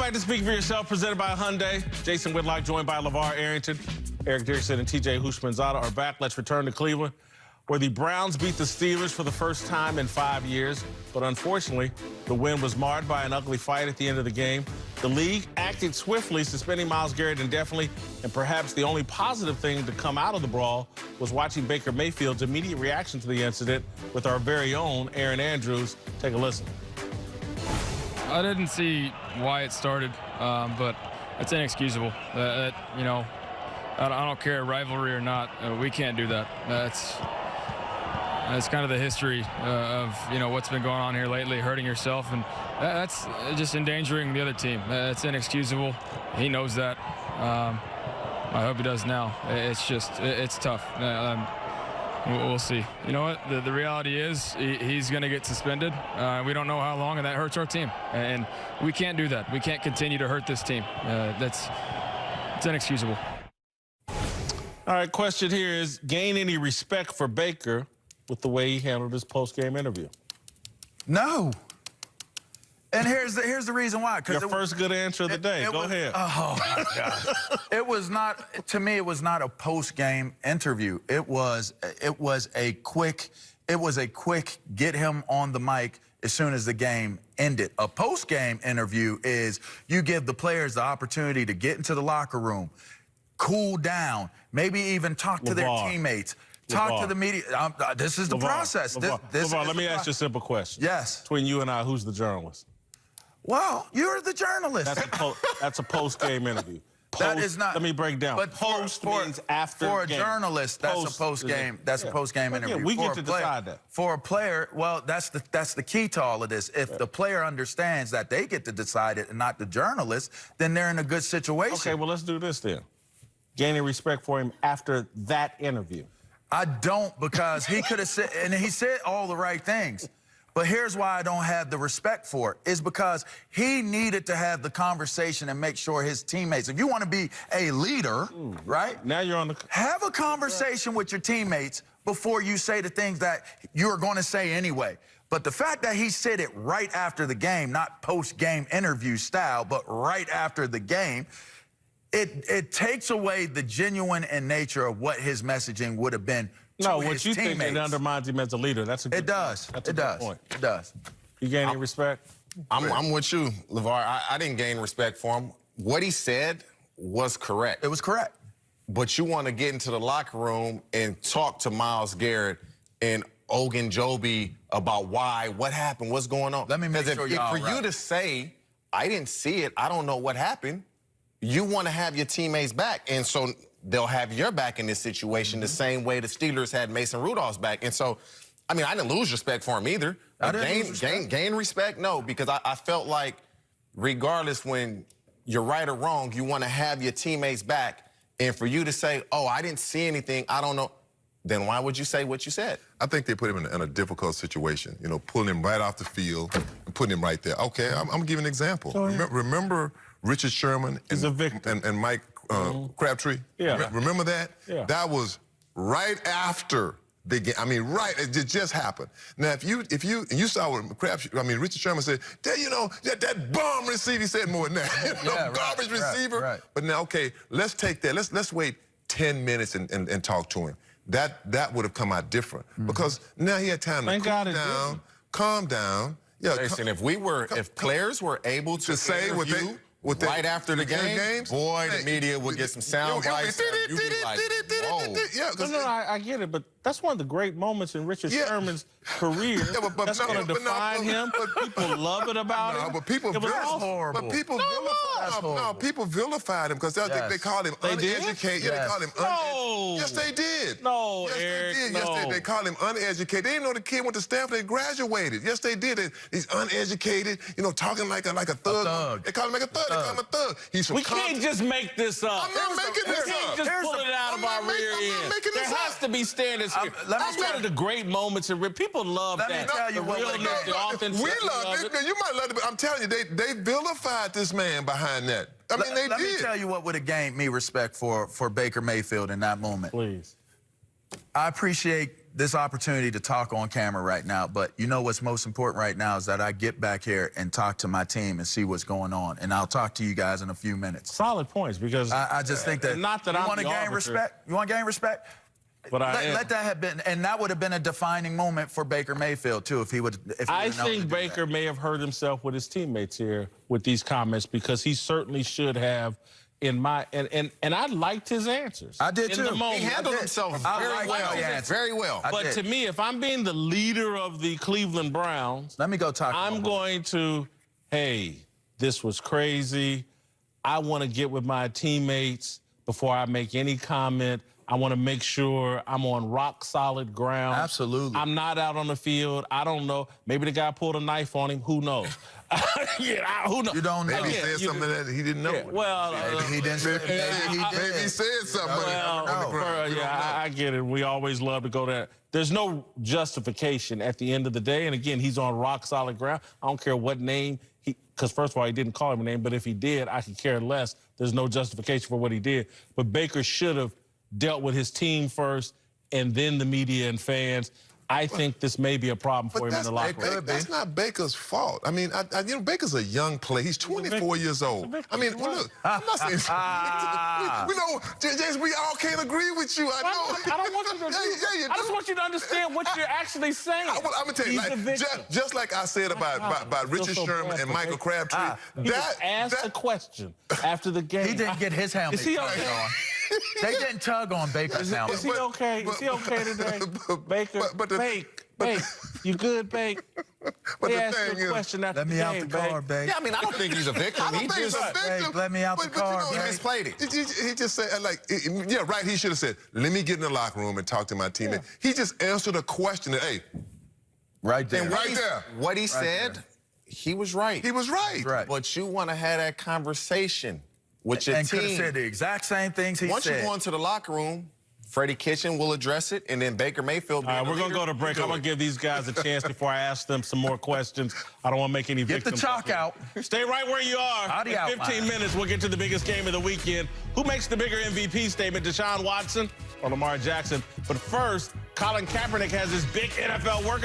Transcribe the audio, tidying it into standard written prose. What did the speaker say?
back to Speak for Yourself, presented by Hyundai. Jason Whitlock, joined by LeVar Arrington. Eric Dickerson and TJ Houshmandzadeh are back. Let's return to Cleveland, where the Browns beat the Steelers for the first time in 5 years. But unfortunately, the win was marred by an ugly fight at the end of the game. The league acted swiftly, suspending Myles Garrett indefinitely. And perhaps the only positive thing to come out of the brawl was watching Baker Mayfield's immediate reaction to the incident with our very own Aaron Andrews. Take a listen. I didn't see why it started, but it's inexcusable. You know, I don't care, rivalry or not, we can't do that. That's kind of the history of, you know, what's been going on here lately, hurting yourself, and that's just endangering the other team. It's inexcusable. He knows that. I hope he does now. It's tough. We'll see. You know what? The reality is he's going to get suspended. We don't know how long, and that hurts our team. And we can't do that. We can't continue to hurt this team. It's inexcusable. All right, question here is, gain any respect for Baker with the way he handled his post-game interview? No. And here's the reason why. Your first good answer of the day. Go ahead. Oh, my God. It was not, to me, it was not a post-game interview. It was a quick get him on the mic as soon as the game ended. A post-game interview is you give the players the opportunity to get into the locker room, cool down, maybe even talk to their teammates. Talk to the media. This is the process. LeVar, let me ask you a simple question. Yes. Between you and I, who's the journalist? Well, you're the journalist. That's a post-game interview. That is not. Let me break down. But post means after for a game. journalist, that's a post-game. That's a post-game interview. Yeah, we get to decide that. For a player, well, that's the key to all of this. If the player understands that they get to decide it and not the journalist, then they're in a good situation. Okay, well, let's do this then. Gaining respect for him after that interview. I don't, because he could have said, and he said all the right things. But here's why I don't have the respect for it, is because he needed to have the conversation and make sure his teammates, if you want to be a leader, right? Now you're on the... Have a conversation with your teammates before you say the things that you're going to say anyway. But the fact that he said it right after the game, not post-game interview style, but right after the game, it takes away the genuine and nature of what his messaging would have been. No, what you think it undermines him as a leader. That's a good point. That's a good point. It does. You gain any respect? I'm with you, LeVar. I didn't gain respect for him. What he said was correct. It was correct. But you want to get into the locker room and talk to Myles Garrett and Ogunjobi about what happened, what's going on. Let me make sure y'all for you to say, I didn't see it, I don't know what happened, you want to have your teammates back. And so they'll have your back in this situation the same way the Steelers had Mason Rudolph's back. And so, I mean, I didn't lose respect for him either. Gain respect? No, because I felt like regardless when you're right or wrong, you want to have your teammates back. And for you to say, oh, I didn't see anything, I don't know, then why would you say what you said? I think they put him in a difficult situation, you know, pulling him right off the field and putting him right there. Okay, I'm going to give an example. Remember Richard Sherman and Mike Crabtree? Yeah. Remember that? Yeah. That was right after the game. I mean, right, it just happened. Now, if you saw what Crabtree, Richard Sherman said, you know, that bomb receiver, he said more than that. Garbage receiver. Right. But now, okay, let's take that. Let's wait 10 minutes and talk to him. That would have come out different because now he had time to calm down. Yeah, Jason, if players were able to say right after the game, boy, the media would get some sound bites. You'd be like, whoa. No, I get it, but that's one of the great moments in Richard Sherman's career. That's going to define him. People love it about him. But people vilified him because they called him uneducated. They called him uneducated. Yes, they did. No, Eric, Yes, they called him uneducated. They didn't know the kid went to Stanford and graduated. Yes, they did. He's uneducated, you know, talking like a thug. They call him like a thug. They call him a thug. We can't just make this up. I'm not making this up. We can't just pull it out of our rear end. There has to be standards here. That's one of the great moments. People love that. Let me tell you the realness, the authenticity. We love it. You might love it, but I'm telling you, they vilified this man behind that. I mean, they did. Let me tell you what would have gained me respect for Baker Mayfield in that moment. Please. I appreciate this opportunity to talk on camera right now, but you know what's most important right now is that I get back here and talk to my team and see what's going on, and I'll talk to you guys in a few minutes. Solid points, because I just think that, not that you I'm want to the gain arbiter, respect. You want to gain respect. but Let that have been, and that would have been a defining moment for Baker Mayfield too, if he would. I think Baker may have hurt himself with his teammates here with these comments, because he certainly should have. And I liked his answers. I did in too. The moment. He handled himself very well. Very well. But to me, if I'm being the leader of the Cleveland Browns, let me go talk. I'm going to, hey, this was crazy. I want to get with my teammates before I make any comment. I want to make sure I'm on rock solid ground. Absolutely. I'm not out on the field. I don't know. Maybe the guy pulled a knife on him. Who knows? Who knows? You don't know. Maybe he said something that he didn't know. Yeah, well, Maybe he didn't. Maybe he said something. I get it. We always love to go there. There's no justification at the end of the day. And again, he's on rock solid ground. I don't care what name because first of all, he didn't call him a name, but if he did, I could care less. There's no justification for what he did. But Baker should have dealt with his team first and then the media and fans. I think this may be a problem for him in the locker room. That's not Baker's fault. I mean, you know, Baker's a young player. He's 24 years old. I mean, well, look, I'm not saying we know, James, we all can't agree with you. I know. I don't want you to agree. I just want you to understand what you're actually saying. I'm going to tell you, like, just like I said about Richard Sherman and Michael Crabtree. He just asked a question after the game. He didn't get his helmet. Is he okay? They didn't tug on Baker's helmet. Is he okay? Is he okay today? Baker, Bake, you good, Bake? But he the asked thing a question after let me out the car, Bake. Yeah, I mean, I don't think he's a victim. He just let me out the car. He misplayed it. He just said, like, yeah, right. He should have said, "Let me get in the locker room and talk to my teammate." Yeah. He just answered a question. That, hey, right there, and right there. What he said, he was right. He was right. Right. But you want to have that conversation with your and team. could have said the exact same things he Once said. you go into the locker room, Freddie Kitchen will address it, and then Baker Mayfield. All right, we're going to go to break. I'm going to give these guys a chance before I ask them some more questions. I don't want to make any victims. Get the chalk out. Stay right where you are. In 15 minutes, we'll get to the biggest game of the weekend. Who makes the bigger MVP statement, Deshaun Watson or Lamar Jackson? But first, Colin Kaepernick has his big NFL workout.